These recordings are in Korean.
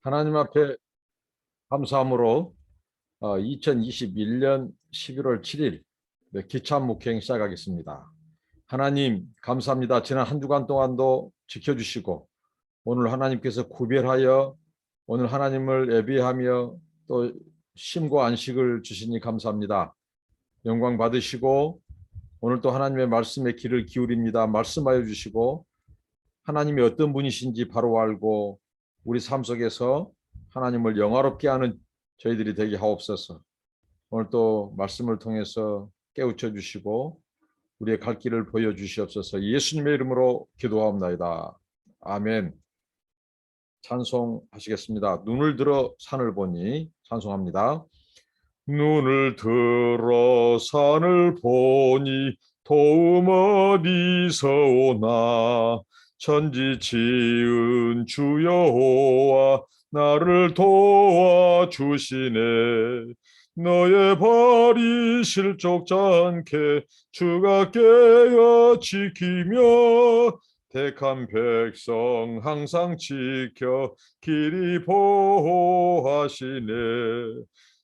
하나님 앞에 감사함으로 2021년 11월 7일 기차 목행 시작하겠습니다. 하나님 감사합니다. 지난 한 주간 동안도 지켜주시고 오늘 하나님께서 구별하여 오늘 하나님을 예배하며 또 쉼과 안식을 주시니 감사합니다. 영광 받으시고 오늘 또 하나님의 말씀에 귀를 기울입니다. 말씀하여 주시고 하나님이 어떤 분이신지 바로 알고 우리 삶 속에서 하나님을 영화롭게 하는 저희들이 되게 하옵소서. 오늘 또 말씀을 통해서 깨우쳐 주시고 우리의 갈 길을 보여주시옵소서. 예수님의 이름으로 기도하옵나이다. 아멘. 찬송하시겠습니다. 눈을 들어 산을 보니 찬송합니다. 눈을 들어 산을 보니 도움 어디서 오나 천지 지은 주 여호와 나를 도와주시네. 너의 발이 실족지 않게 주가 깨어 지키며 택한 백성 항상 지켜 길이 보호하시네.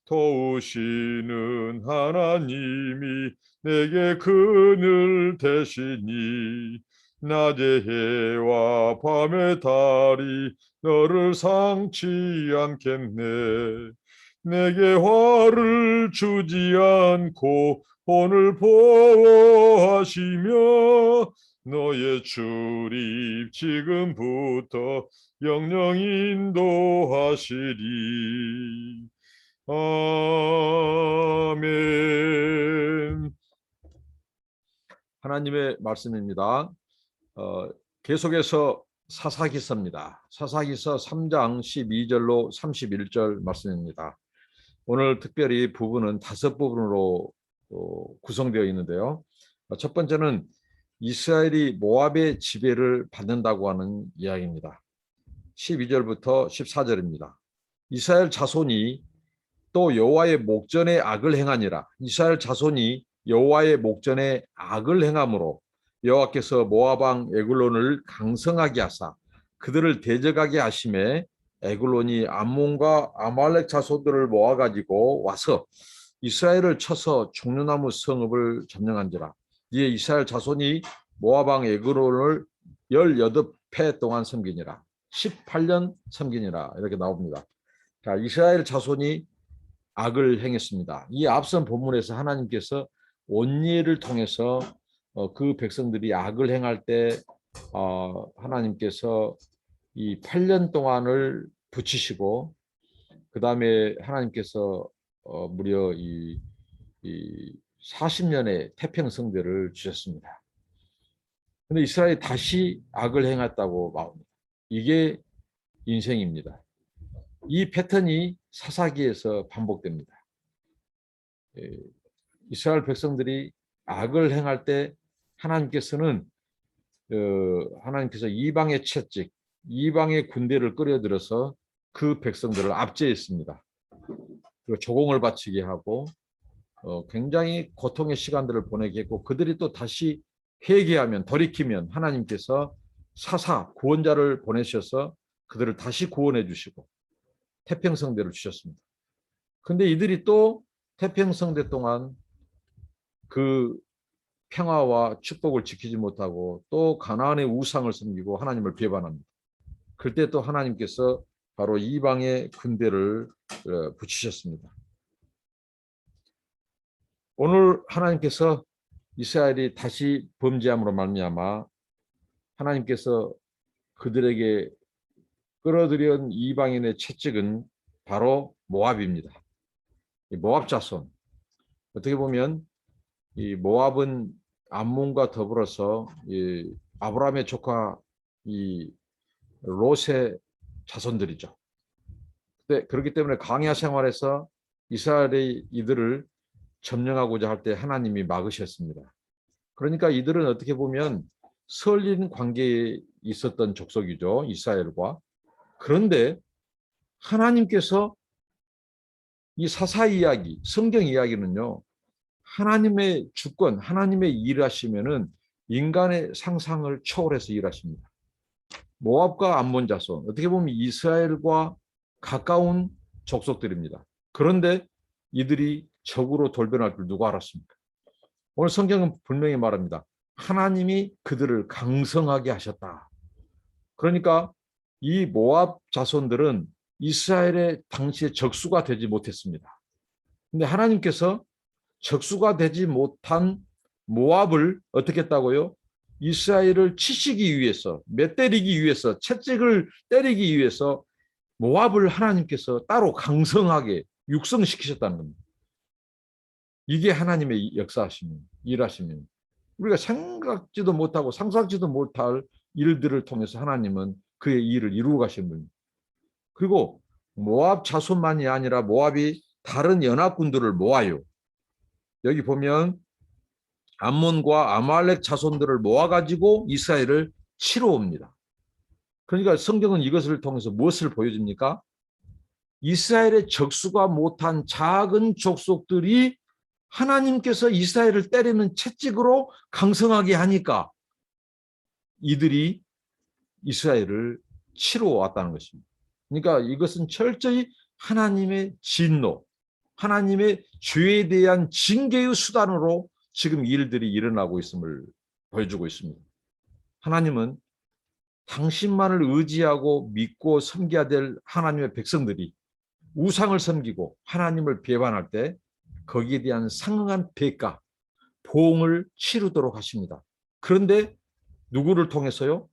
도우시는 하나님이 내게 그늘 되시니 낮의 해와 밤의 달이 너를 상치 않겠네. 내게 화를 주지 않고 오늘 보호하시며 너의 출입 지금부터 영영 인도하시리. 아멘. 하나님의 말씀입니다. 계속해서 사사기서입니다. 사사기서 3장 12절로 31절 말씀입니다. 오늘 특별히 부분은 5부분으로 구성되어 있는데요. 첫 번째는 이스라엘이 모압의 지배를 받는다고 하는 이야기입니다. 12절부터 14절입니다. 이스라엘 자손이 또 여호와의 목전에 악을 행하니라. 이스라엘 자손이 여호와의 목전에 악을 행함으로 여호와께서 모압 왕 에글론을 강성하게 하사 그들을 대적하게 하심에 에글론이 암몬과 아말렉 자손들을 모아가지고 와서 이스라엘을 쳐서 종려나무 성읍을 점령한지라. 이에 이스라엘 자손이 모압 왕 에글론을 18해 동안 섬기니라. 18년 섬기니라. 이렇게 나옵니다. 자, 이스라엘 자손이 악을 행했습니다. 이 앞선 본문에서 하나님께서 온리를 통해서 그 백성들이 악을 행할 때 하나님께서 이 8년 동안을 붙이시고 그 다음에 하나님께서 무려 이 40년의 태평성대를 주셨습니다. 그런데 이스라엘이 다시 악을 행했다고 나옵니다. 이게 인생입니다. 이 패턴이 사사기에서 반복됩니다. 이스라엘 백성들이 악을 행할 때 하나님께서 이방의 채찍, 이방의 군대를 끌어들여서 그 백성들을 압제했습니다. 그리고 조공을 바치게 하고 굉장히 고통의 시간들을 보내게 했고 그들이 또 다시 회개하면 돌이키면 하나님께서 사사 구원자를 보내셔서 그들을 다시 구원해 주시고 태평성대를 주셨습니다. 그런데 이들이 또 태평성대 동안 그 평화와 축복을 지키지 못하고 또 가나안의 우상을 섬기고 하나님을 배반합니다. 그때 또 하나님께서 바로 이방의 군대를 붙이셨습니다. 오늘 하나님께서 이스라엘이 다시 범죄함으로 말미암아 하나님께서 그들에게 끌어들인 이방인의 채찍은 바로 모압입니다. 모압 자손. 어떻게 보면 이 모압은 암몬과 더불어서 이 아브라함의 조카 이 롯의 자손들이죠. 그렇기 때문에 광야 생활에서 이스라엘이 이들을 점령하고자 할 때 하나님이 막으셨습니다. 그러니까 이들은 어떻게 보면 설린 관계에 있었던 족속이죠. 이스라엘과. 그런데 하나님께서 이 사사 이야기, 성경 이야기는요. 하나님의 주권, 하나님의 일하시면은 인간의 상상을 초월해서 일하십니다. 모압과 암몬 자손, 어떻게 보면 이스라엘과 가까운 족속들입니다. 그런데 이들이 적으로 돌변할 줄 누가 알았습니까? 오늘 성경은 분명히 말합니다. 하나님이 그들을 강성하게 하셨다. 그러니까 이 모압 자손들은 이스라엘의 당시에 적수가 되지 못했습니다. 근데 하나님께서 적수가 되지 못한 모압을 어떻게 했다고요? 이스라엘을 치시기 위해서, 맷때리기 위해서, 채찍을 때리기 위해서 모압을 하나님께서 따로 강성하게 육성시키셨다는 겁니다. 이게 하나님의 역사하시는, 일하시는, 우리가 생각지도 못하고 상상지도 못할 일들을 통해서 하나님은 그의 일을 이루어 가신 분입니다. 그리고 모압 자손만이 아니라 모압이 다른 연합군들을 모아요. 여기 보면 암몬과 아말렉 자손들을 모아가지고 이스라엘을 치러 옵니다. 그러니까 성경은 이것을 통해서 무엇을 보여줍니까? 이스라엘의 적수가 못한 작은 족속들이 하나님께서 이스라엘을 때리는 채찍으로 강성하게 하니까 이들이 이스라엘을 치러 왔다는 것입니다. 그러니까 이것은 철저히 하나님의 진노, 하나님의 죄에 대한 징계의 수단으로 지금 일들이 일어나고 있음을 보여주고 있습니다. 하나님은 당신만을 의지하고 믿고 섬겨야 될 하나님의 백성들이 우상을 섬기고 하나님을 배반할 때 거기에 대한 상응한 대가, 보응을 치르도록 하십니다. 그런데 누구를 통해서요?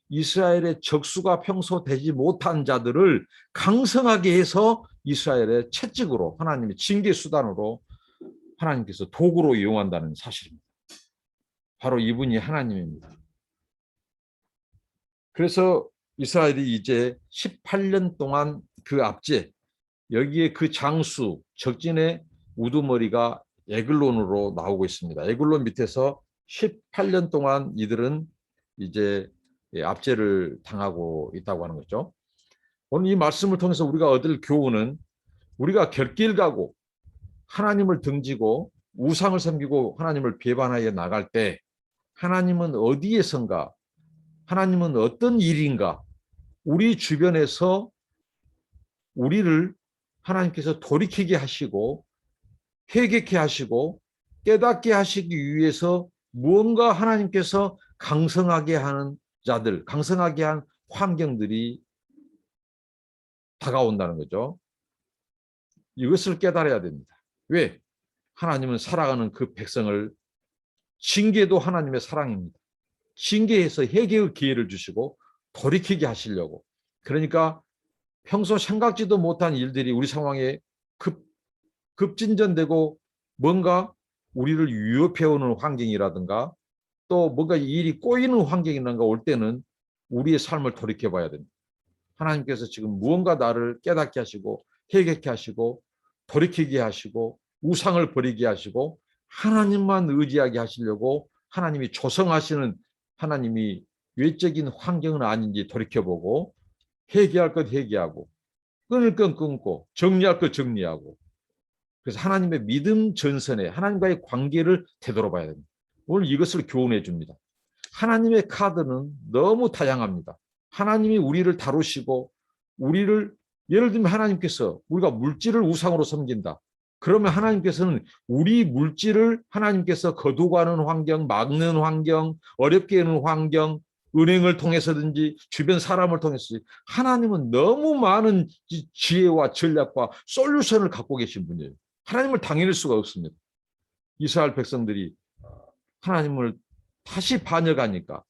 이스라엘의 적수가 평소 되지 못한 자들을 강성하게 해서 이스라엘의 채찍으로, 하나님의 징계 수단으로 하나님께서 도구로 이용한다는 사실입니다. 바로 이분이 하나님입니다. 그래서 이스라엘이 이제 18년 동안 그 압제, 여기에 그 장수, 적진의 우두머리가 에글론으로 나오고 있습니다. 에글론 밑에서 18년 동안 이들은 이제 압제를 당하고 있다고 하는 거죠. 오늘 이 말씀을 통해서 우리가 얻을 교훈은 우리가 곁길 가고 하나님을 등지고 우상을 섬기고 하나님을 배반하여 나갈 때 하나님은 어디에선가, 하나님은 어떤 일인가, 우리 주변에서 우리를 하나님께서 돌이키게 하시고 회개케 하시고 깨닫게 하시기 위해서 무언가 하나님께서 강성하게 하는 자들, 강성하게 한 환경들이 다가온다는 거죠. 이것을 깨달아야 됩니다. 왜? 하나님은 살아가는 그 백성을, 징계도 하나님의 사랑입니다. 징계해서 회개의 기회를 주시고 돌이키게 하시려고. 그러니까 평소 생각지도 못한 일들이 우리 상황에 급진전되고 뭔가 우리를 위협해오는 환경이라든가 또 뭔가 일이 꼬이는 환경이라든가 올 때는 우리의 삶을 돌이켜봐야 됩니다. 하나님께서 지금 무언가 나를 깨닫게 하시고 회개케 하시고 돌이키게 하시고 우상을 버리게 하시고 하나님만 의지하게 하시려고 하나님이 조성하시는, 하나님이 외적인 환경은 아닌지 돌이켜보고 회개할 것 회개하고 끊을 건 끊고 정리할 것 정리하고, 그래서 하나님의 믿음 전선에 하나님과의 관계를 되돌아봐야 됩니다. 오늘 이것을 교훈해 줍니다. 하나님의 카드는 너무 다양합니다. 하나님이 우리를 다루시고 우리를, 예를 들면 하나님께서 우리가 물질을 우상으로 섬긴다. 그러면 하나님께서는 우리 물질을 하나님께서 거두가는 환경, 막는 환경, 어렵게 하는 환경, 은행을 통해서든지 주변 사람을 통해서든지 하나님은 너무 많은 지혜와 전략과 솔루션을 갖고 계신 분이에요. 하나님을 당해낼 수가 없습니다. 이스라엘 백성들이 하나님을 다시 반역하니까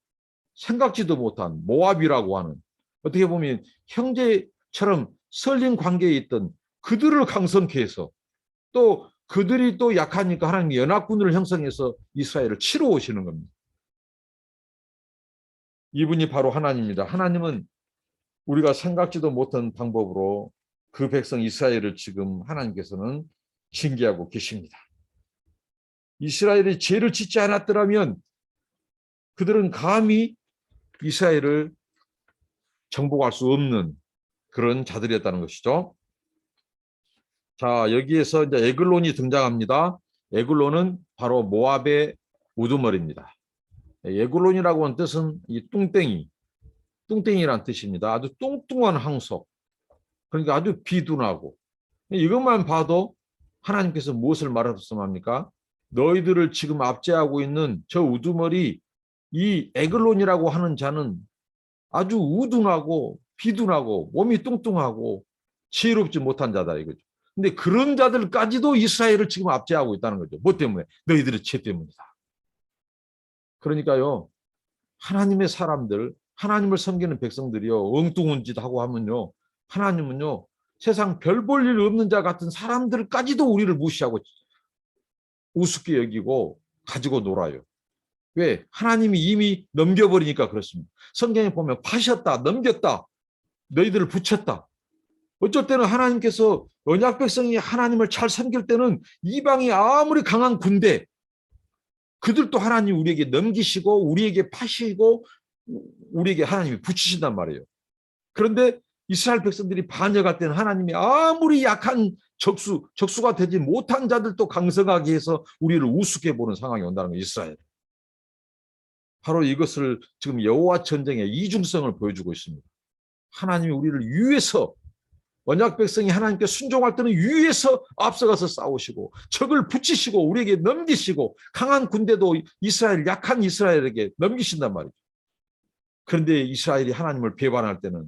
생각지도 못한 모압이라고 하는, 어떻게 보면 형제처럼 설린 관계에 있던 그들을 강성케 해서 또 그들이 또 약하니까 하나님이 연합군을 형성해서 이스라엘을 치러 오시는 겁니다. 이분이 바로 하나님입니다. 하나님은 우리가 생각지도 못한 방법으로 그 백성 이스라엘을 지금 하나님께서는 징계하고 계십니다. 이스라엘이 죄를 짓지 않았더라면 그들은 감히 이스라엘을 정복할 수 없는 그런 자들이었다는 것이죠. 자, 여기에서 이제 에글론이 등장합니다. 에글론은 바로 모압의 우두머리입니다. 에글론이라고 하는 뜻은 이 뚱땡이, 뚱땡이란 뜻입니다. 아주 뚱뚱한 항속, 그러니까 아주 비둔하고, 이것만 봐도 하나님께서 무엇을 말하셨습니까? 너희들을 지금 압제하고 있는 저 우두머리 이 에글론이라고 하는 자는 아주 우둔하고 비둔하고 몸이 뚱뚱하고 지혜롭지 못한 자다 이거죠. 근데 그런 자들까지도 이스라엘을 지금 압제하고 있다는 거죠. 뭐 때문에? 너희들의 죄 때문이다. 그러니까요, 하나님의 사람들, 하나님을 섬기는 백성들이요, 엉뚱한 짓 하고 하면요, 하나님은요, 세상 별 볼 일 없는 자 같은 사람들까지도 우리를 무시하고 우습게 여기고 가지고 놀아요. 왜? 하나님이 이미 넘겨버리니까 그렇습니다. 성경에 보면 파셨다, 넘겼다, 너희들을 붙였다. 어쩔 때는 하나님께서 언약 백성이 하나님을 잘 섬길 때는 이방이 아무리 강한 군대, 그들도 하나님 우리에게 넘기시고 우리에게 파시고 우리에게 하나님이 붙이신단 말이에요. 그런데 이스라엘 백성들이 반역할 때는 하나님이 아무리 약한 적수가 되지 못한 자들도 강성하게 해서 우리를 우습게 보는 상황이 온다는 거예요. 이스라엘. 바로 이것을 지금 여호와 전쟁의 이중성을 보여주고 있습니다. 하나님이 우리를 위에서, 언약 백성이 하나님께 순종할 때는 위에서 앞서가서 싸우시고 적을 붙이시고 우리에게 넘기시고 강한 군대도 이스라엘, 약한 이스라엘에게 넘기신단 말이죠. 그런데 이스라엘이 하나님을 배반할 때는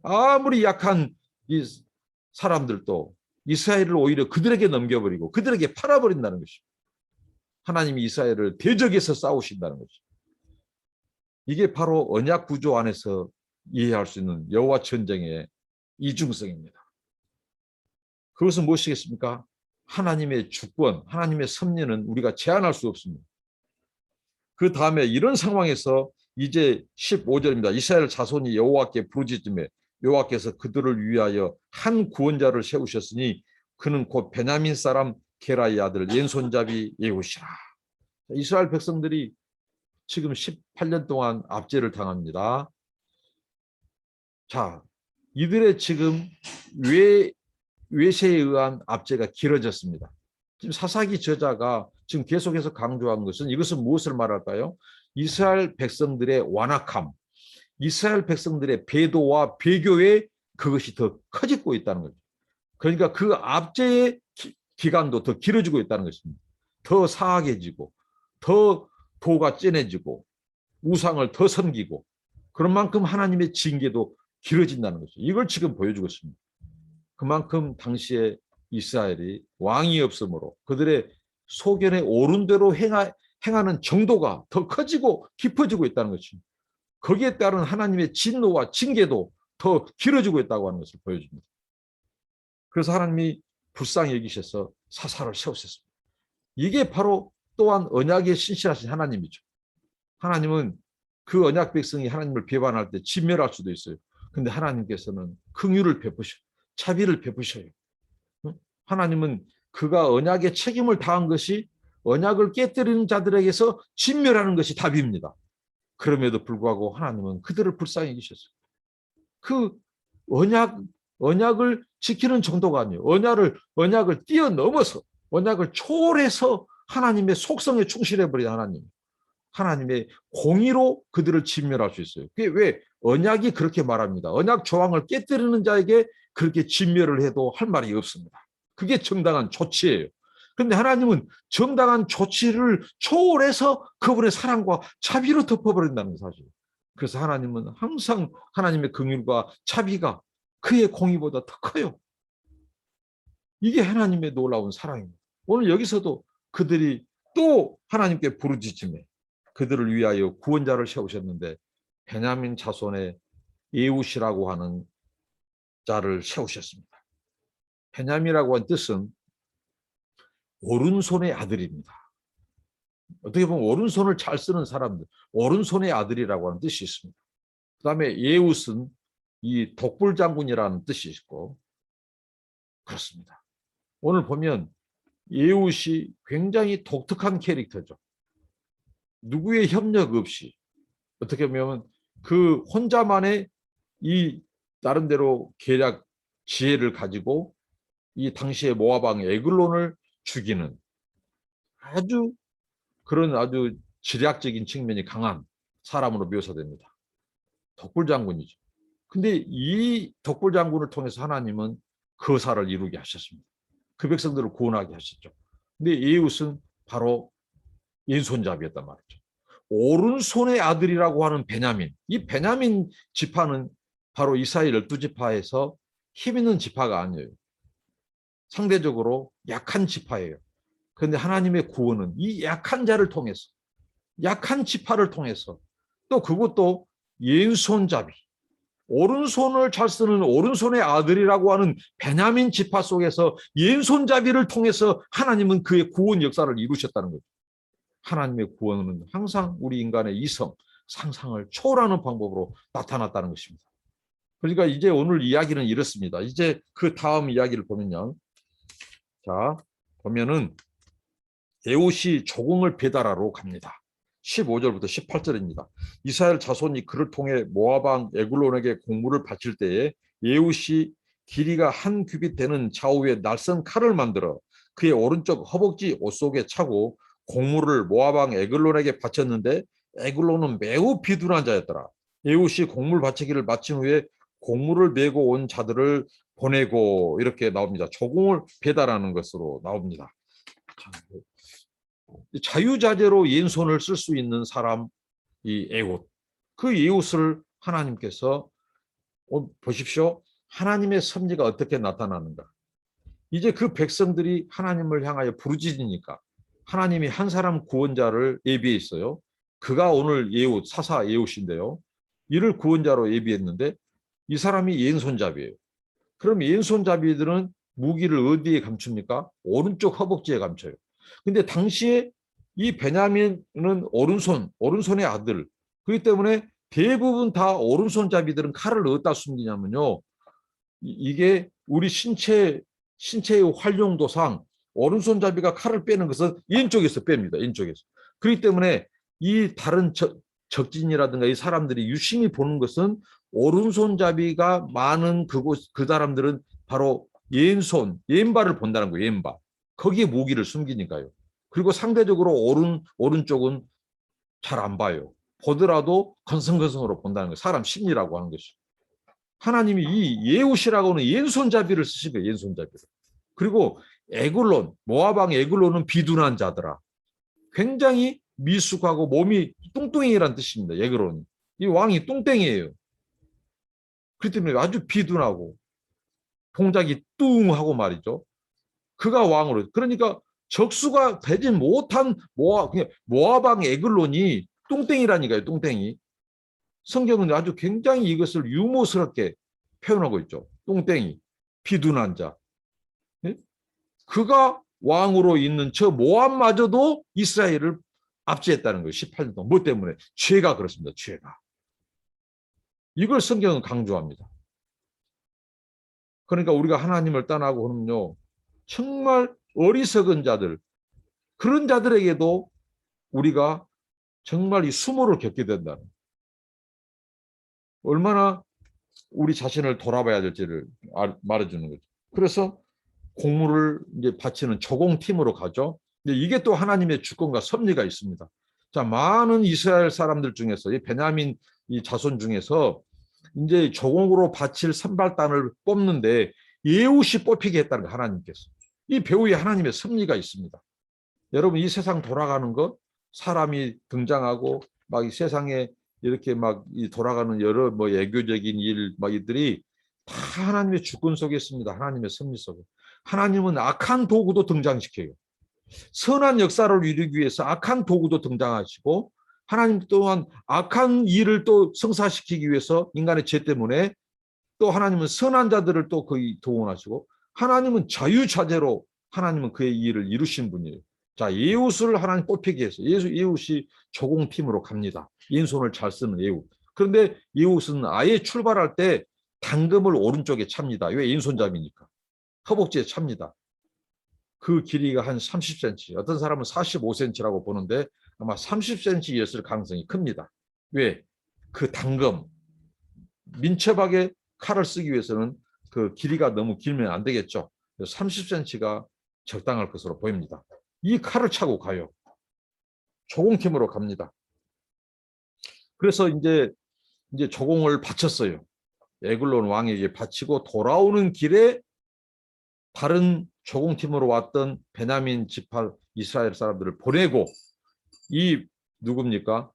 아무리 약한 이 사람들도 이스라엘을 오히려 그들에게 넘겨버리고 그들에게 팔아버린다는 것이죠. 하나님이 이스라엘을 대적해서 싸우신다는 것이죠. 이게 바로 언약 구조 안에서 이해할 수 있는 여호와 전쟁의 이중성입니다. 그것은 무엇이겠습니까? 하나님의 주권, 하나님의 섭리는 우리가 제한할 수 없습니다. 그 다음에 이런 상황에서 이제 15절입니다. 이스라엘 자손이 여호와께 부르짖음에 여호와께서 그들을 위하여 한 구원자를 세우셨으니 그는 곧 베냐민 사람 게라의 아들 옌손잡이 예후시라. 이스라엘 백성들이 지금 18년 동안 압제를 당합니다. 자, 이들의 지금 외세에 의한 압제가 길어졌습니다. 지금 사사기 저자가 지금 계속해서 강조한 것은 이것은 무엇을 말할까요? 이스라엘 백성들의 완악함, 이스라엘 백성들의 배도와 배교에 그것이 더 커지고 있다는 거죠. 그러니까 그 압제의 기간도 더 길어지고 있다는 것입니다. 더 사악해지고 더 도가 진해지고 우상을 더 섬기고 그런 만큼 하나님의 징계도 길어진다는 거죠. 이걸 지금 보여주고 있습니다. 그만큼 당시에 이스라엘이 왕이 없으므로 그들의 소견에 옳은 대로 행하는 정도가 더 커지고 깊어지고 있다는 것입니다. 거기에 따른 하나님의 진노와 징계도 더 길어지고 있다고 하는 것을 보여줍니다. 그래서 하나님이 불쌍히 여기셔서 사사를 세우셨습니다. 이게 바로 또한 언약에 신실하신 하나님이죠. 하나님은 그 언약 백성이 하나님을 배반할 때 진멸할 수도 있어요. 근데 하나님께서는 긍휼을 베푸셔, 자비를 베푸셔요. 하나님은 그가 언약에 책임을 다한 것이 언약을 깨뜨리는 자들에게서 진멸하는 것이 답입니다. 그럼에도 불구하고 하나님은 그들을 불쌍히 여기셨어요. 그 언약을 지키는 정도가 아니에요. 언약을 뛰어넘어서 언약을 초월해서 하나님의 속성에 충실해버린 하나님. 하나님의 공의로 그들을 진멸할 수 있어요. 그게 왜 언약이 그렇게 말합니다. 언약 조항을 깨뜨리는 자에게 그렇게 진멸을 해도 할 말이 없습니다. 그게 정당한 조치예요. 그런데 하나님은 정당한 조치를 초월해서 그분의 사랑과 자비로 덮어버린다는 사실. 그래서 하나님은 항상 하나님의 긍휼과 자비가 그의 공의보다 더 커요. 이게 하나님의 놀라운 사랑입니다. 오늘 여기서도 그들이 또 하나님께 부르짖음에 그들을 위하여 구원자를 세우셨는데 베냐민 자손의 예후시라고 하는 자를 세우셨습니다. 베냐민이라고 한 뜻은 오른손의 아들입니다. 어떻게 보면 오른손을 잘 쓰는 사람들, 오른손의 아들이라고 하는 뜻이 있습니다. 그 다음에 예훗은 이 독불장군이라는 뜻이 있고 그렇습니다. 오늘 보면 예훗이 굉장히 독특한 캐릭터죠. 누구의 협력 없이 어떻게 보면 그 혼자만의 이 나름대로 계략 지혜를 가지고 이 당시의 모압 왕 에글론을 죽이는 아주 그런 아주 지략적인 측면이 강한 사람으로 묘사됩니다. 독불장군이죠. 근데 이 덕불 장군을 통해서 하나님은 거사를 이루게 하셨습니다. 그 백성들을 구원하게 하셨죠. 근데 에웃은 바로 왼손잡이였단 말이죠. 오른손의 아들이라고 하는 베냐민, 이 베냐민 지파는 바로 이스라엘 12지파에서 힘 있는 지파가 아니에요. 상대적으로 약한 지파예요. 그런데 하나님의 구원은 이 약한 자를 통해서, 약한 지파를 통해서, 또 그것도 왼손잡이, 오른손을 잘 쓰는 오른손의 아들이라고 하는 베냐민 지파 속에서 왼손잡이를 통해서 하나님은 그의 구원 역사를 이루셨다는 거죠. 하나님의 구원은 항상 우리 인간의 이성, 상상을 초월하는 방법으로 나타났다는 것입니다. 그러니까 이제 오늘 이야기는 이렇습니다. 이제 그 다음 이야기를 보면요. 자, 보면은 에봇이 조공을 배달하러 갑니다. 15절부터 18절입니다. 이스라엘 자손이 그를 통해 모압 왕 에글론에게 공물을 바칠 때에 에봇이 길이가 한 규빗 되는 좌우에 날선 칼을 만들어 그의 오른쪽 허벅지 옷 속에 차고 공물을 모압 왕 에글론에게 바쳤는데 에글론은 매우 비둔한 자였더라. 에봇이 공물 바치기를 마친 후에 공물을 메고 온 자들을 보내고 이렇게 나옵니다. 조공을 배달하는 것으로 나옵니다. 자유자재로 왼손을 쓸 수 있는 사람, 이 에봇. 그 에봇을 하나님께서 보십시오. 하나님의 섭리가 어떻게 나타나는가. 이제 그 백성들이 하나님을 향하여 부르짖으니까 하나님이 한 사람 구원자를 예비했어요. 그가 오늘 에봇, 사사 에봇인데요. 이를 구원자로 예비했는데 이 사람이 왼손잡이에요. 그럼 왼손잡이들은 무기를 어디에 감춥니까? 오른쪽 허벅지에 감춰요. 근데 당시에 이 베냐민은 오른손의 아들. 그렇기 때문에 대부분 다 오른손잡이들은 칼을 어디다 숨기냐면요. 이게 우리 신체의 활용도상 오른손잡이가 칼을 빼는 것은 왼쪽에서 뺍니다. 왼쪽에서. 그렇기 때문에 이 다른 적진이라든가 이 사람들이 유심히 보는 것은 오른손잡이가 많은 그 사람들은 바로 왼발을 본다는 거예요. 왼발. 거기에 무기를 숨기니까요. 그리고 상대적으로 오른쪽은 잘 안 봐요. 보더라도 건성건성으로 본다는 거예요. 사람 심리라고 하는 것이. 하나님이 이 예우시라고는 왼손잡이를 쓰신 거예요. 왼손잡이를. 그리고 에글론, 모압 왕 에글론은 비둔한 자더라. 굉장히 미숙하고 몸이 뚱뚱이란 뜻입니다. 에글론이. 이 왕이 뚱땡이에요. 그렇기 때문에 아주 비둔하고 동작이 뚱하고 말이죠. 그가 왕으로. 그러니까 적수가 되지 못한 모압 왕 에글론이 뚱땡이라니까요. 뚱땡이. 성경은 아주 굉장히 이것을 유머스럽게 표현하고 있죠. 뚱땡이, 비둔한 자. 그가 왕으로 있는 저 모압마저도 이스라엘을 압제했다는 거예요. 18년 동안. 뭐 때문에? 죄가 그렇습니다. 죄가. 이걸 성경은 강조합니다. 그러니까 우리가 하나님을 떠나고 하면요. 정말 어리석은 자들, 그런 자들에게도 우리가 정말 이 수모를 겪게 된다는, 얼마나 우리 자신을 돌아봐야 될지를 말해주는 거죠. 그래서 공물을 이제 바치는 조공팀으로 가죠. 이게 또 하나님의 주권과 섭리가 있습니다. 자, 많은 이스라엘 사람들 중에서 이 베냐민 이 자손 중에서 이제 조공으로 바칠 선발단을 뽑는데 예우시 뽑히게 했다는 거 하나님께서. 이 배후에 하나님의 섭리가 있습니다. 여러분 이 세상 돌아가는 것, 사람이 등장하고 막 이 세상에 이렇게 막 돌아가는 여러 뭐 애교적인 일 막 이들이 다 하나님의 주권 속에 있습니다. 하나님의 섭리 속에. 하나님은 악한 도구도 등장시켜요. 선한 역사를 이루기 위해서 악한 도구도 등장하시고 하나님 또한 악한 일을 또 성사시키기 위해서 인간의 죄 때문에 또 하나님은 선한 자들을 또 거의 동원하시고 하나님은 자유자재로 하나님은 그의 일을 이루신 분이에요. 자, 예웃을 하나님 뽑히기 위해서 예웃이 조공팀으로 갑니다. 왼손을 잘 쓰는 예웃. 그런데 예웃은 아예 출발할 때 당금을 오른쪽에 찹니다. 왜? 왼손잡이니까. 허벅지에 찹니다. 그 길이가 한 30cm, 어떤 사람은 45cm라고 보는데 아마 30cm였을 가능성이 큽니다. 왜? 그 당금, 민첩하게 칼을 쓰기 위해서는 그 길이가 너무 길면 안 되겠죠. 30cm가 적당할 것으로 보입니다. 이 칼을 차고 가요. 조공팀으로 갑니다. 그래서 이제 조공을 바쳤어요. 에글론 왕에게 바치고 돌아오는 길에 다른 조공팀으로 왔던 베냐민 지파 이스라엘 사람들을 보내고 이 누굽니까?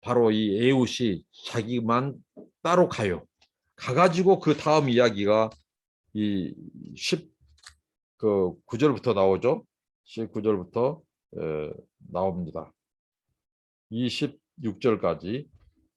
바로 이 에훗이 자기만 따로 가요. 가가지고 그 다음 이야기가 이 19절부터 나오죠. 19절부터 나옵니다. 26절까지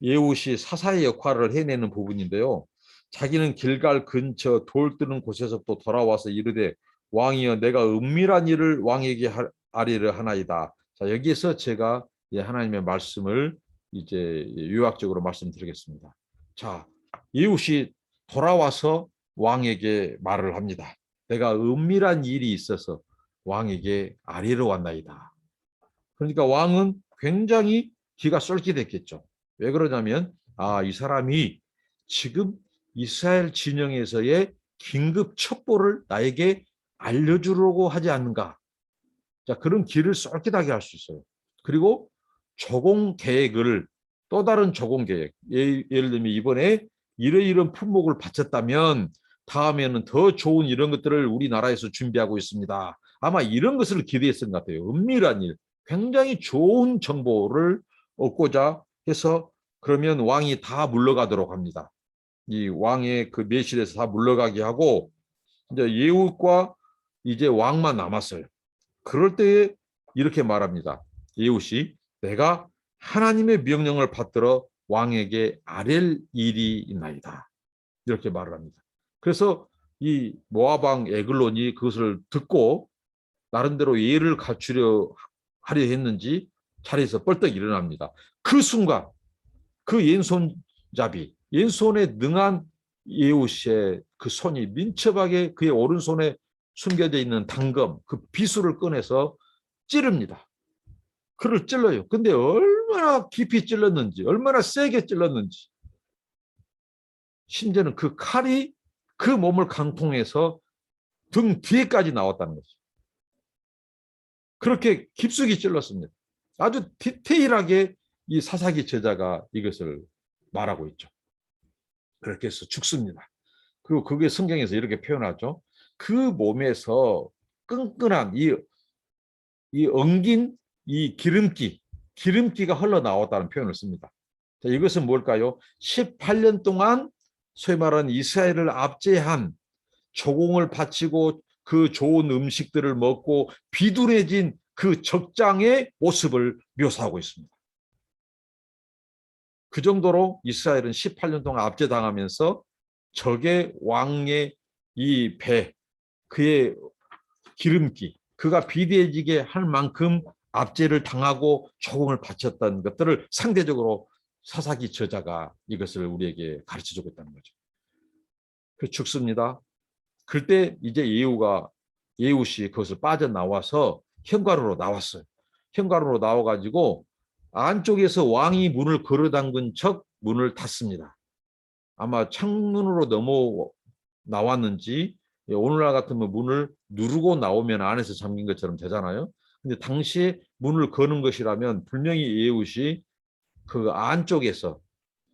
에훗이 사사의 역할을 해내는 부분인데요. 자기는 길갈 근처 돌 뜨는 곳에서부터 돌아와서 이르되 왕이여 내가 은밀한 일을 왕에게 아리를 하나이다. 자, 여기에서 제가 하나님의 말씀을 이제 요약적으로 말씀드리겠습니다. 자, 에훗이 돌아와서 왕에게 말을 합니다. 내가 은밀한 일이 있어서 왕에게 아리러 왔나이다. 그러니까 왕은 굉장히 기가 쏠깃했겠죠. 왜 그러냐면 이 사람이 지금 이스라엘 진영에서의 긴급 첩보를 나에게 알려주려고 하지 않는가. 자, 그런 길을 쏠깃하게 할 수 있어요. 그리고 조공 계획을 또 다른 조공 계획. 예를 들면 이번에 이런 품목을 바쳤다면 다음에는 더 좋은 이런 것들을 우리나라에서 준비하고 있습니다. 아마 이런 것을 기대했던 것 같아요. 은밀한 일. 굉장히 좋은 정보를 얻고자 해서 그러면 왕이 다 물러가도록 합니다. 이 왕의 그 내실에서 다 물러가게 하고 이제 예후과 이제 왕만 남았어요. 그럴 때에 이렇게 말합니다. 예후시 내가 하나님의 명령을 받들어 왕에게 아랠 일이 있나이다. 이렇게 말을 합니다. 그래서 이 모압 왕 에글론이 그것을 듣고 나름대로 예를 갖추려 하려 했는지 자리에서 벌떡 일어납니다. 그 순간 그 왼손잡이 왼손에 능한 예후시의 그 손이 민첩하게 그의 오른손에 숨겨져 있는 단검 그 비수를 꺼내서 찌릅니다. 그를 찔러요. 근데 얼마나 깊이 찔렀는지 얼마나 세게 찔렀는지 심지어는 그 칼이 그 몸을 강통해서 등 뒤에까지 나왔다는 거죠. 그렇게 깊숙이 찔렀습니다. 아주 디테일하게 이 사사기 제자가 이것을 말하고 있죠. 그렇게 해서 죽습니다. 그리고 그게 성경에서 이렇게 표현하죠. 그 몸에서 끈끈한 이 엉긴 이 기름기가 흘러나왔다는 표현을 씁니다. 자, 이것은 뭘까요? 18년 동안 소위 말하는 이스라엘을 압제한 조공을 바치고 그 좋은 음식들을 먹고 비둔해진 그 적장의 모습을 묘사하고 있습니다. 그 정도로 이스라엘은 18년 동안 압제당하면서 적의 왕의 이 배, 그의 기름기, 그가 비대해지게 할 만큼 압제를 당하고 조공을 바쳤던 것들을 상대적으로 사사기 저자가 이것을 우리에게 가르쳐주고 있다는 거죠. 그 죽습니다. 그때 이제 예후시 그것을 빠져나와서 현관으로 나왔어요. 현관으로 나와가지고 안쪽에서 왕이 문을 걸어 잠근 척 문을 닫습니다. 아마 창문으로 넘어 나왔는지 오늘날 같으면 문을 누르고 나오면 안에서 잠긴 것처럼 되잖아요. 근데 당시에 문을 거는 것이라면 분명히 예후시 그 안쪽에서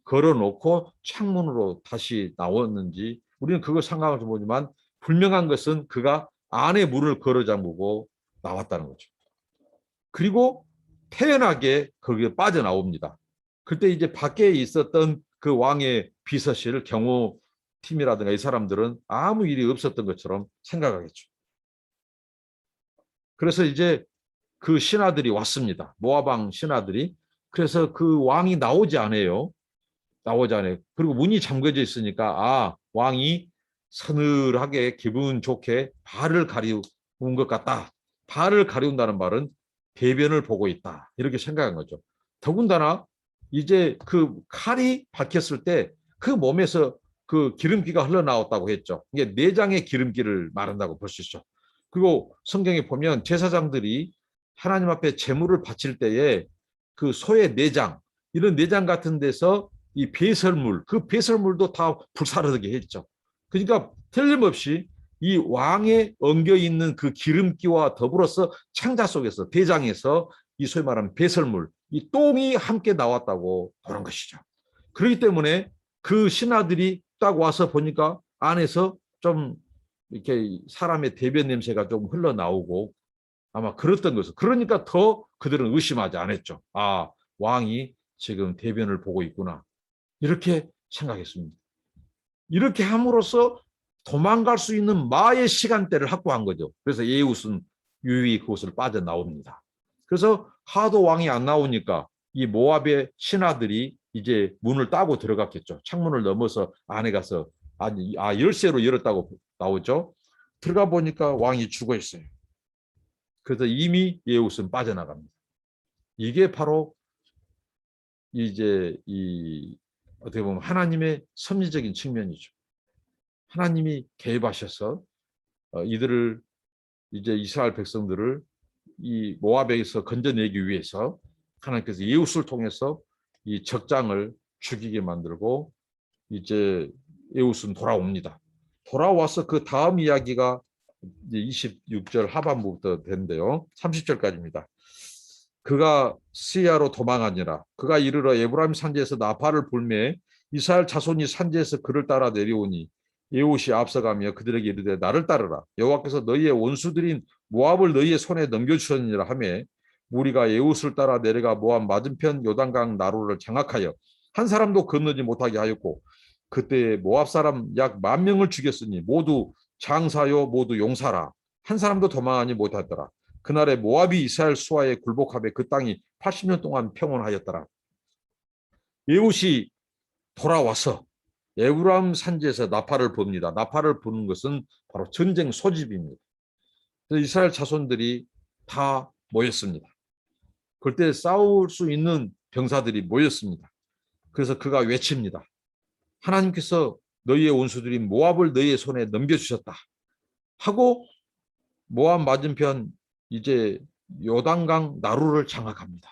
걸어놓고 창문으로 다시 나왔는지 우리는 그걸 상관없이 보지만 분명한 것은 그가 안에 문을 걸어 잠그고 나왔다는 거죠. 그리고 태연하게 거기에 빠져나옵니다. 그때 이제 밖에 있었던 그 왕의 비서실 경호팀이라든가 이 사람들은 아무 일이 없었던 것처럼 생각하겠죠. 그래서 이제 그 신하들이 왔습니다. 모압왕 신하들이. 그래서 그 왕이 나오지 않아요. 그리고 문이 잠겨져 있으니까 왕이 서늘하게 기분 좋게 발을 가리운 것 같다. 발을 가리운다는 말은 대변을 보고 있다. 이렇게 생각한 거죠. 더군다나 이제 그 칼이 박혔을 때 그 몸에서 그 기름기가 흘러나왔다고 했죠. 이게 내장의 기름기를 말한다고 볼 수 있죠. 그리고 성경에 보면 제사장들이 하나님 앞에 제물을 바칠 때에 그 소의 내장, 이런 내장 같은 데서 이 배설물, 그 배설물도 다 불사르게 했죠. 그러니까 틀림없이 이 왕에 엉겨 있는 그 기름기와 더불어서 창자 속에서 대장에서 이 소위 말하는 배설물, 이 똥이 함께 나왔다고 보는 것이죠. 그렇기 때문에 그 신하들이 딱 와서 보니까 안에서 좀 이렇게 사람의 대변 냄새가 좀 흘러나오고 아마 그랬던 것을. 그러니까 더 그들은 의심하지 않았죠. 아, 왕이 지금 대변을 보고 있구나. 이렇게 생각했습니다. 이렇게 함으로써 도망갈 수 있는 마의 시간대를 확보한 거죠. 그래서 예웃은 유유히 그곳을 빠져나옵니다. 그래서 하도 왕이 안 나오니까 이 모압의 신하들이 이제 문을 따고 들어갔겠죠. 창문을 넘어서 안에 가서 열쇠로 열었다고 나오죠. 들어가 보니까 왕이 죽어 있어요. 그래서 이미 예웃은 빠져나갑니다. 이게 바로 이제 어떻게 보면 하나님의 섭리적인 측면이죠. 하나님이 개입하셔서 이들을 이제 이스라엘 백성들을 이 모압에서 건져내기 위해서 하나님께서 예후스를 통해서 이 적장을 죽이게 만들고 이제 예후스는 돌아옵니다. 돌아와서 그 다음 이야기가 이제 26절 하반부부터 되는데요. 30절까지입니다. 그가 시야로 도망하니라. 그가 이르러 에브라임 산지에서 나팔을 불매 이스라엘 자손이 산지에서 그를 따라 내려오니 예후시 앞서가며 그들에게 이르되 나를 따르라. 여호와께서 너희의 원수들인 모압을 너희의 손에 넘겨주셨느니라 하며 무리가 예후스를 따라 내려가 모압 맞은편 요단강 나루를 장악하여 한 사람도 건너지 못하게 하였고 그때 모압 사람 약 10,000명을 죽였으니 모두 장사요 모두 용사라. 한 사람도 도망하지 못하더라. 그날에 모압이 이스라엘 수하에 굴복하며 그 땅이 80년 동안 평온하였더라. 예후시 돌아와서 에브라임 산지에서 나팔을 붑니다. 나팔을 부는 것은 바로 전쟁 소집입니다. 이스라엘 자손들이 다 모였습니다. 그때 싸울 수 있는 병사들이 모였습니다. 그래서 그가 외칩니다. 하나님께서 너희의 원수들인 모압을 너희의 손에 넘겨주셨다 하고 모압 맞은편 이제 요단강 나루를 장악합니다.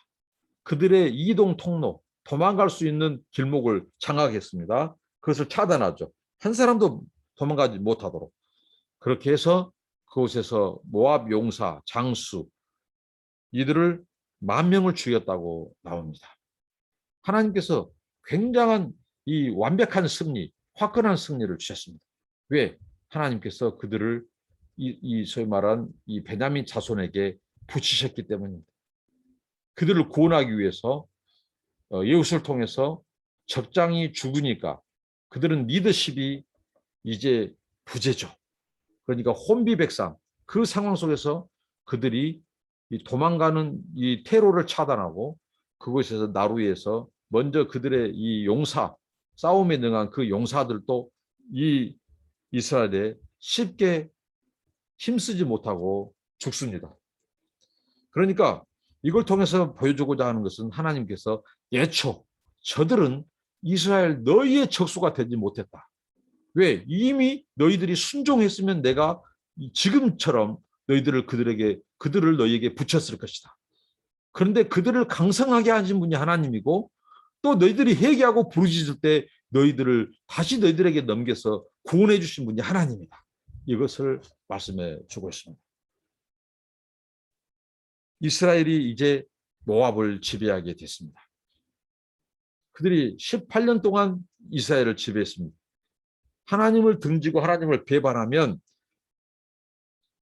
그들의 이동 통로, 도망갈 수 있는 길목을 장악했습니다. 그것을 차단하죠. 한 사람도 도망가지 못하도록. 그렇게 해서 그곳에서 모압 용사, 장수 이들을 10,000명을 죽였다고 나옵니다. 하나님께서 굉장한 이 완벽한 승리, 화끈한 승리를 주셨습니다. 왜? 하나님께서 그들을 소위 말한 이 베냐민 자손에게 붙이셨기 때문입니다. 그들을 구원하기 위해서 예후스를 통해서 적장이 죽으니까 그들은 리더십이 이제 부재죠. 그러니까 혼비백산 그 상황 속에서 그들이 도망가는 이 테러를 차단하고 그곳에서 나루에서 먼저 그들의 이 용사 싸움에 능한 그 용사들도 이 이스라엘에 쉽게 힘쓰지 못하고 죽습니다. 그러니까 이걸 통해서 보여주고자 하는 것은 하나님께서 예초 저들은 이스라엘 너희의 적수가 되지 못했다. 왜? 이미 너희들이 순종했으면 내가 지금처럼 그들을 너희에게 붙였을 것이다. 그런데 그들을 강성하게 하신 분이 하나님이고 또 너희들이 회개하고 부르짖을 때 다시 너희들에게 넘겨서 구원해 주신 분이 하나님이다. 이것을 말씀해 주고 있습니다. 이스라엘이 이제 모압을 지배하게 됐습니다. 그들이 18년 동안 이스라엘을 지배했습니다. 하나님을 등지고 하나님을 배반하면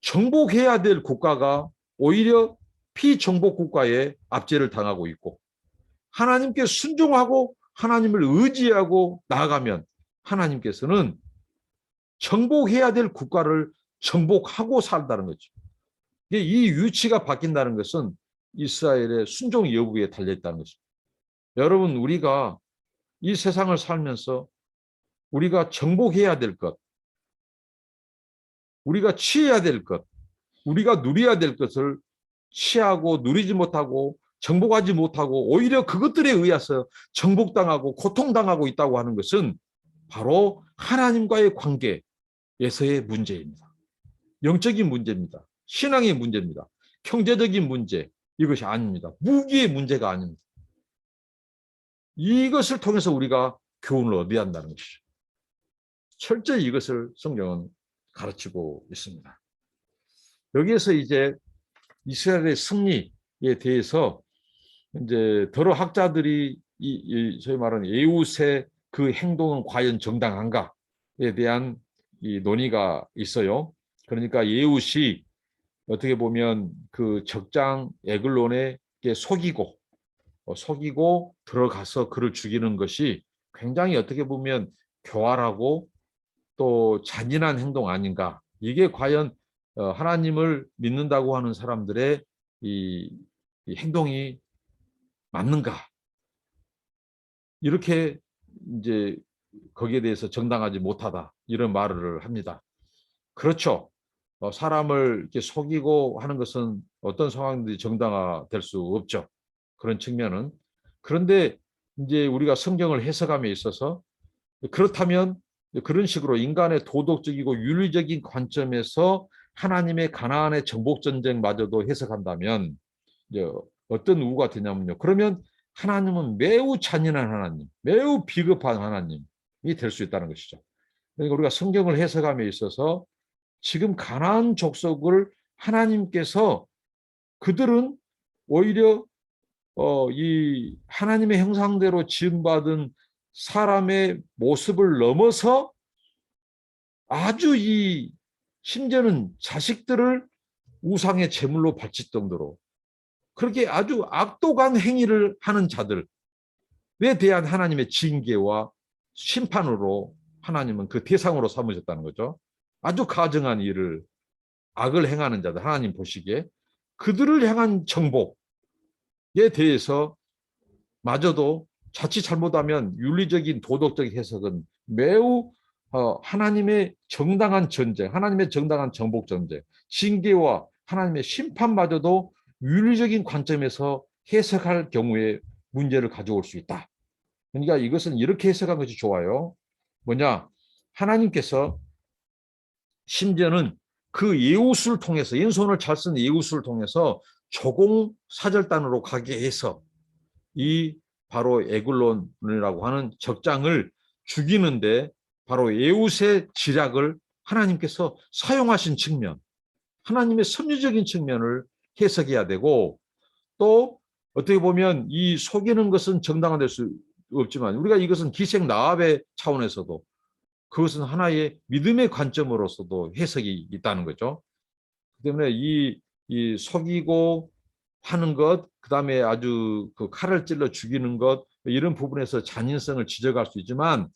정복해야 될 국가가 오히려 피정복 국가에 압제를 당하고 있고 하나님께 순종하고 하나님을 의지하고 나아가면 하나님께서는 정복해야 될 국가를 정복하고 산다는 거죠. 이 위치가 바뀐다는 것은 이스라엘의 순종 여부에 달려있다는 것입니다. 여러분, 우리가 이 세상을 살면서 우리가 정복해야 될 것, 우리가 취해야 될 것, 우리가 누려야 될 것을 취하고 누리지 못하고 정복하지 못하고 오히려 그것들에 의해서 정복당하고 고통당하고 있다고 하는 것은 바로 하나님과의 관계에서의 문제입니다. 영적인 문제입니다. 신앙의 문제입니다. 경제적인 문제, 이것이 아닙니다. 무기의 문제가 아닙니다. 이것을 통해서 우리가 교훈을 얻어야 한다는 것이죠. 철저히 이것을 성경은 가르치고 있습니다. 여기에서 이제 이스라엘의 승리에 대해서 이제 더러 학자들이 소위 말하는 예후스의 그 행동은 과연 정당한가 대한 이 논의가 있어요. 그러니까 예훗이 어떻게 보면 그 적장 에글론에 속이고 들어가서 그를 죽이는 것이 굉장히 어떻게 보면 교활하고 또 잔인한 행동 아닌가. 이게 과연 하나님을 믿는다고 하는 사람들의 이 행동이 맞는가. 이렇게 이제 거기에 대해서 정당하지 못하다. 이런 말을 합니다. 그렇죠. 사람을 이렇게 속이고 하는 것은 어떤 상황들이 정당화될 수 없죠. 그런 측면은. 그런데 이제 우리가 성경을 해석함에 있어서 그렇다면 그런 식으로 인간의 도덕적이고 윤리적인 관점에서 하나님의 가나안의 정복 전쟁마저도 해석한다면 이제 어떤 우가 되냐면요. 그러면 하나님은 매우 잔인한 하나님, 매우 비겁한 하나님이 될 수 있다는 것이죠. 그러니까 우리가 성경을 해석함에 있어서 지금 가나안 족속을 하나님께서 그들은 오히려 이 하나님의 형상대로 지음받은 사람의 모습을 넘어서 아주 이 심지어는 자식들을 우상의 제물로 바칠 정도로 그렇게 아주 악독한 행위를 하는 자들에 대한 하나님의 징계와 심판으로 하나님은 그 대상으로 삼으셨다는 거죠. 아주 가증한 일을 악을 행하는 자들 하나님 보시기에 그들을 향한 정복에 대해서 마저도 자칫 잘못하면 윤리적인 도덕적 해석은 매우 하나님의 정당한 전쟁, 하나님의 정당한 정복 전쟁, 징계와 하나님의 심판마저도 윤리적인 관점에서 해석할 경우에 문제를 가져올 수 있다. 그러니까 이것은 이렇게 해석한 것이 좋아요. 뭐냐? 하나님께서 심지어는 그 예우수를 통해서 왼손을 잘 쓴 예우수를 통해서 조공 사절단으로 가게 해서 이 바로 에글론이라고 하는 적장을 죽이는데 바로 예웃의 지략을 하나님께서 사용하신 측면, 하나님의 섭리적인 측면을 해석해야 되고 또 어떻게 보면 이 속이는 것은 정당화될 수 없지만 우리가 이것은 기생 나합의 차원에서도 그것은 하나의 믿음의 관점으로서도 해석이 있다는 거죠. 때문에 이 속이고 하는 것, 그다음에 아주 그 칼을 찔러 죽이는 것 이런 부분에서 잔인성을 지적할 수 있지만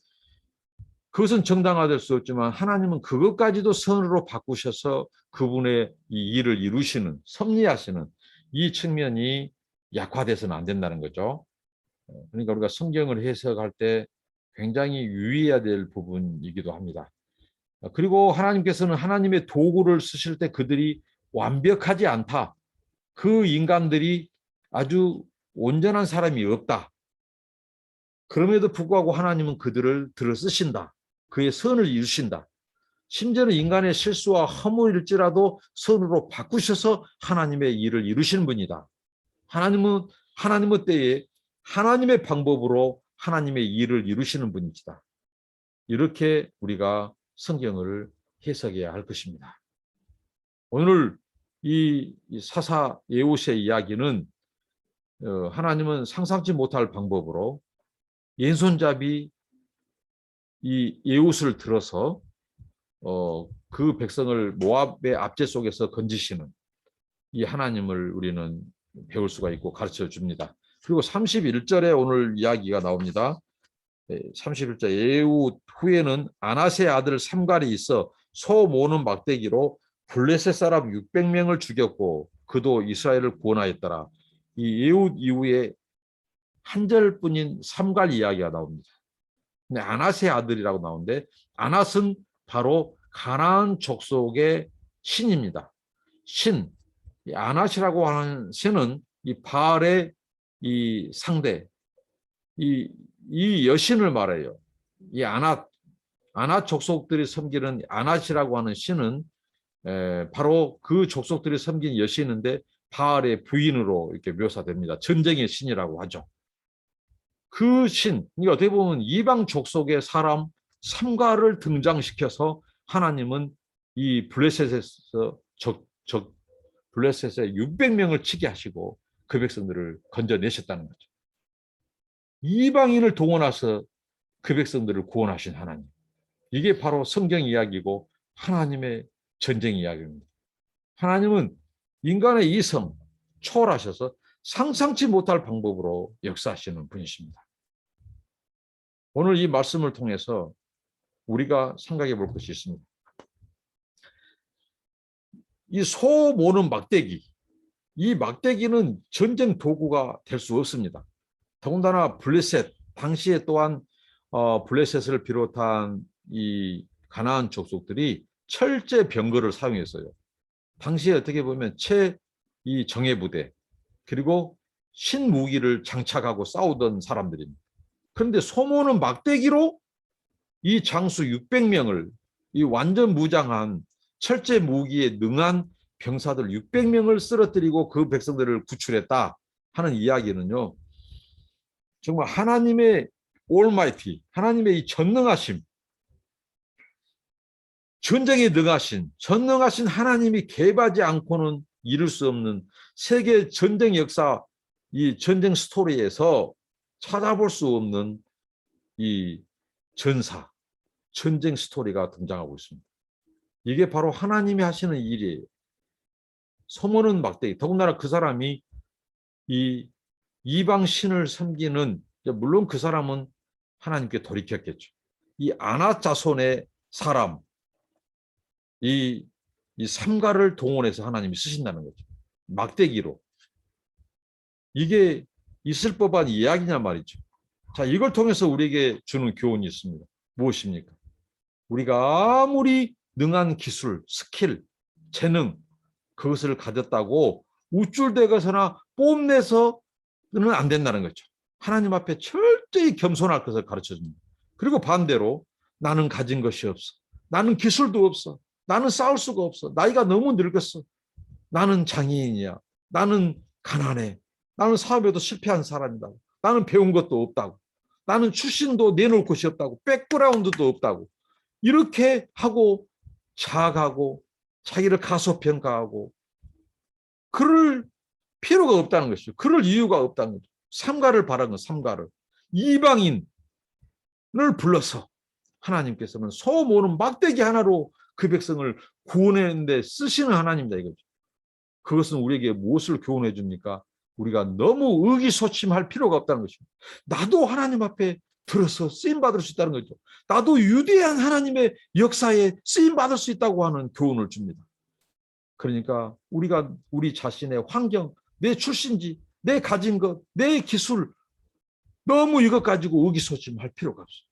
그것은 정당화될 수 없지만 하나님은 그것까지도 선으로 바꾸셔서 그분의 이 일을 이루시는 섭리하시는 이 측면이 약화돼서는 안 된다는 거죠. 그러니까 우리가 성경을 해석할 때 굉장히 유의해야 될 부분이기도 합니다. 그리고 하나님께서는 하나님의 도구를 쓰실 때 그들이 완벽하지 않다. 그 인간들이 아주 온전한 사람이 없다. 그럼에도 불구하고 하나님은 그들을 들어 쓰신다. 그의 선을 이루신다. 심지어는 인간의 실수와 허물일지라도 선으로 바꾸셔서 하나님의 일을 이루시는 분이다. 하나님은 때에 하나님의 방법으로 하나님의 일을 이루시는 분이시다. 이렇게 우리가 성경을 해석해야 할 것입니다. 오늘 이 사사 예후의 이야기는 하나님은 상상치 못할 방법으로 왼손잡이 이 예후를 들어서 그 백성을 모압의 압제 속에서 건지시는 이 하나님을 우리는 배울 수가 있고 가르쳐 줍니다. 그리고 31절에 오늘 이야기가 나옵니다. 31절 예후 후에는 아낫의 아들 삼갈이 있어 소 모는 막대기로 블레셋 사람 600명을 죽였고 그도 이스라엘을 구원하였더라. 이 예후 이후에 한 절뿐인 삼갈 이야기가 나옵니다. 근데 아낫의 아들이라고 나오는데 아낫은 바로 가나안 족속의 신입니다. 신, 아낫이라고 하는 신은 이 바알의 이 상대, 이 여신을 말해요. 이 아낫 족속들이 섬기는 아낫이라고 하는 신은 바로 그 족속들이 섬긴 여신인데 바알의 부인으로 이렇게 묘사됩니다. 전쟁의 신이라고 하죠. 그 신, 이게 어떻게 보면 이방 족속의 사람 삼가를 등장시켜서 하나님은 이 블레셋에서 블레셋에 600명을 치게 하시고 그 백성들을 건져내셨다는 거죠. 이방인을 동원해서 그 백성들을 구원하신 하나님. 이게 바로 성경 이야기고 하나님의 전쟁 이야기입니다. 하나님은 인간의 이성 초월하셔서 상상치 못할 방법으로 역사하시는 분이십니다. 오늘 이 말씀을 통해서 우리가 생각해 볼 것이 있습니다. 이 소 모는 막대기, 이 막대기는 전쟁 도구가 될 수 없습니다. 더군다나 블레셋, 당시에 또한 블레셋을 비롯한 이 가나안 족속들이 철제 병거를 사용했어요. 당시에 어떻게 보면 이 정예부대 그리고 신무기를 장착하고 싸우던 사람들입니다. 그런데 소모는 막대기로 이 장수 600명을 이 완전 무장한 철제 무기에 능한 병사들 600명을 쓰러뜨리고 그 백성들을 구출했다 하는 이야기는요. 정말 하나님의 올마이티, 하나님의 이 전능하심, 전쟁에 능하신, 전능하신 하나님이 개입하지 않고는 이룰 수 없는 세계 전쟁 역사, 이 전쟁 스토리에서 찾아볼 수 없는 이 전사, 전쟁 스토리가 등장하고 있습니다. 이게 바로 하나님이 하시는 일이에요. 소모는 막대기, 더군다나 그 사람이 이 이방 신을 섬기는, 물론 그 사람은 하나님께 돌이켰겠죠. 이 아낙 자손의 사람, 이 삼가를 동원해서 하나님이 쓰신다는 거죠. 막대기로. 이게 있을 법한 이야기냐 말이죠. 자, 이걸 통해서 우리에게 주는 교훈이 있습니다. 무엇입니까? 우리가 아무리 능한 기술, 스킬, 재능, 그것을 가졌다고 우쭐대거서나 뽐내서는 안 된다는 거죠. 하나님 앞에 철저히 겸손할 것을 가르쳐줍니다. 그리고 반대로 나는 가진 것이 없어. 나는 기술도 없어. 나는 싸울 수가 없어. 나이가 너무 늙었어. 나는 장애인이야. 나는 가난해. 나는 사업에도 실패한 사람이다. 나는 배운 것도 없다고. 나는 출신도 내놓을 곳이 없다고. 백그라운드도 없다고. 이렇게 하고 자학하고 자기를 가소평가하고 그럴 필요가 없다는 것이죠. 그럴 이유가 없다는 거죠. 삼가를 바라는 건 삼가를. 이방인을 불러서 하나님께서는 소 모는 막대기 하나로 그 백성을 구원하는데 쓰시는 하나님이다 이거죠. 그것은 우리에게 무엇을 교훈해 줍니까? 우리가 너무 의기소침할 필요가 없다는 것입니다. 나도 하나님 앞에 들어서 쓰임받을 수 있다는 거죠. 나도 위대한 하나님의 역사에 쓰임받을 수 있다고 하는 교훈을 줍니다. 그러니까 우리가 우리 자신의 환경, 내 출신지, 내 가진 것, 내 기술 너무 이것 가지고 의기소침할 필요가 없어요.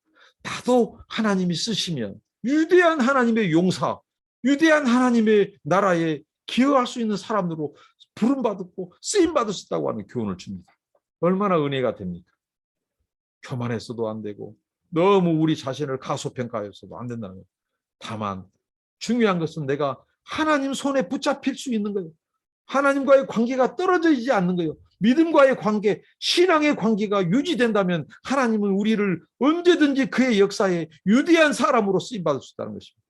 나도 하나님이 쓰시면 위대한 하나님의 용사, 위대한 하나님의 나라에 기여할 수 있는 사람으로 부름받고 쓰임받을 수 있다고 하는 교훈을 줍니다. 얼마나 은혜가 됩니까? 교만해서도 안 되고 너무 우리 자신을 가소평가해서도 안 된다는 거예요. 다만 중요한 것은 내가 하나님 손에 붙잡힐 수 있는 거예요. 하나님과의 관계가 떨어져 있지 않는 거예요. 믿음과의 관계, 신앙의 관계가 유지된다면 하나님은 우리를 언제든지 그의 역사에 위대한 사람으로 쓰임받을 수 있다는 것입니다.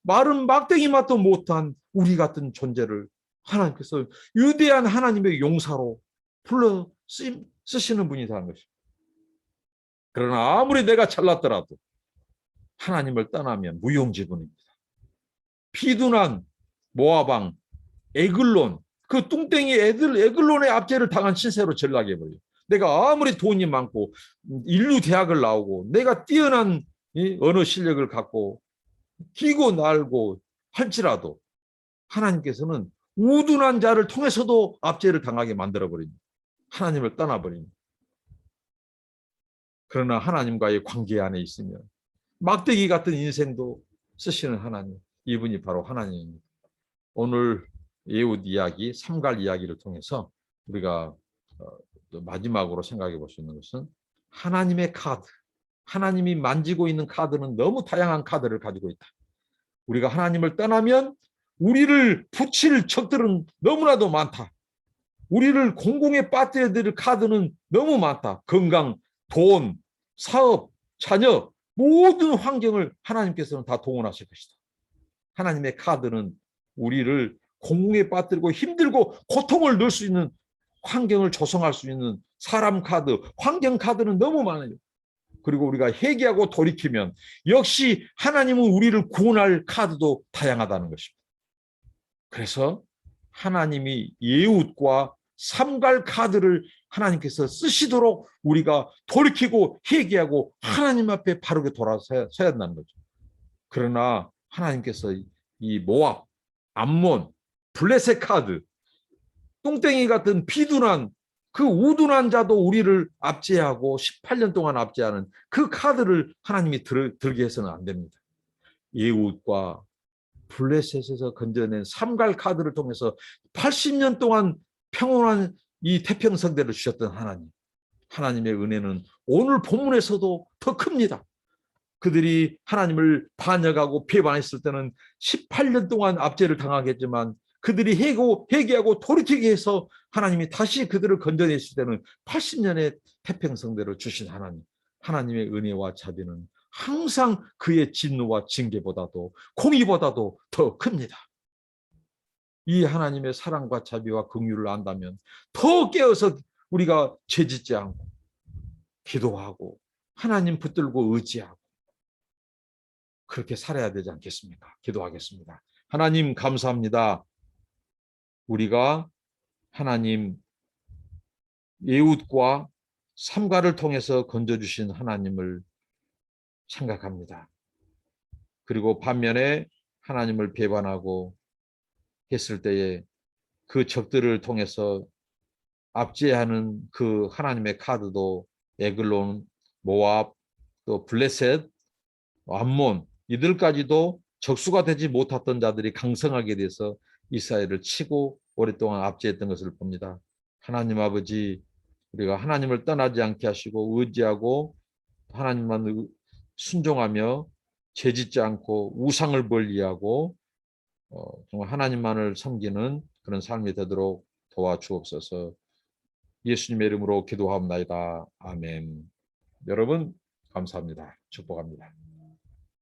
마른 막대기 맛도 못한 우리 같은 존재를 하나님께서 위대한 하나님의 용사로 불러 쓰시는 분이라는 것입니다. 그러나 아무리 내가 잘났더라도 하나님을 떠나면 무용지물입니다. 피둔한 모아방 에글론, 그 뚱땡이 에글론의 압제를 당한 신세로 전락해버려요. 내가 아무리 돈이 많고 인류 대학을 나오고 내가 뛰어난 언어 실력을 갖고 기고 날고 할지라도 하나님께서는 우둔한 자를 통해서도 압제를 당하게 만들어버립니다. 하나님을 떠나버립니다. 그러나 하나님과의 관계 안에 있으면 막대기 같은 인생도 쓰시는 하나님, 이분이 바로 하나님입니다. 오늘 에훗 이야기, 삼갈 이야기를 통해서 우리가 마지막으로 생각해 볼 수 있는 것은 하나님의 카드, 하나님이 만지고 있는 카드는 너무 다양한 카드를 가지고 있다. 우리가 하나님을 떠나면 우리를 붙일 적들은 너무나도 많다. 우리를 공공에 빠뜨려야 될 카드는 너무 많다. 건강, 돈, 사업, 자녀, 모든 환경을 하나님께서는 다 동원하실 것이다. 하나님의 카드는 우리를 공공에 빠뜨리고 힘들고 고통을 넣을 수 있는 환경을 조성할 수 있는 사람 카드, 환경 카드는 너무 많아요. 그리고 우리가 회개하고 돌이키면 역시 하나님은 우리를 구원할 카드도 다양하다는 것입니다. 그래서 하나님이 예웃과 삼갈 카드를 하나님께서 쓰시도록 우리가 돌이키고 회개하고 하나님 앞에 바르게 돌아서야 한다는 거죠. 그러나 하나님께서 이 모압, 암몬, 블레셋 카드, 똥땡이 같은 비둔한 그 우둔한 자도 우리를 압제하고 18년 동안 압제하는 그 카드를 하나님이 들게 해서는 안 됩니다. 예웃과 블레셋에서 건져낸 삼갈 카드를 통해서 80년 동안 평온한 이 태평성대를 주셨던 하나님, 하나님의 은혜는 오늘 본문에서도 더 큽니다. 그들이 하나님을 반역하고 배반했을 때는 18년 동안 압제를 당하겠지만 그들이 회개하고 돌이키게 해서 하나님이 다시 그들을 건져내실 때는 80년의 태평성대를 주신 하나님, 하나님의 은혜와 자비는 항상 그의 진노와 징계보다도 공의보다도 더 큽니다. 이 하나님의 사랑과 자비와 긍휼을 안다면 더 깨어서 우리가 죄짓지 않고 기도하고 하나님 붙들고 의지하고 그렇게 살아야 되지 않겠습니까? 기도하겠습니다. 하나님 감사합니다. 우리가 하나님 예웃과 삼가를 통해서 건져주신 하나님을 생각합니다. 그리고 반면에 하나님을 배반하고 했을 때에 그 적들을 통해서 압제하는 그 하나님의 카드도 에글론, 모압, 또 블레셋, 암몬 이들까지도 적수가 되지 못했던 자들이 강성하게 돼서 이스라엘을 치고 오랫동안 압제했던 것을 봅니다. 하나님 아버지, 우리가 하나님을 떠나지 않게 하시고 의지하고 하나님만 순종하며 죄짓지 않고 우상을 멀리하고 정말 하나님만을 섬기는 그런 삶이 되도록 도와주옵소서. 예수님의 이름으로 기도합니다. 아멘. 여러분 감사합니다. 축복합니다.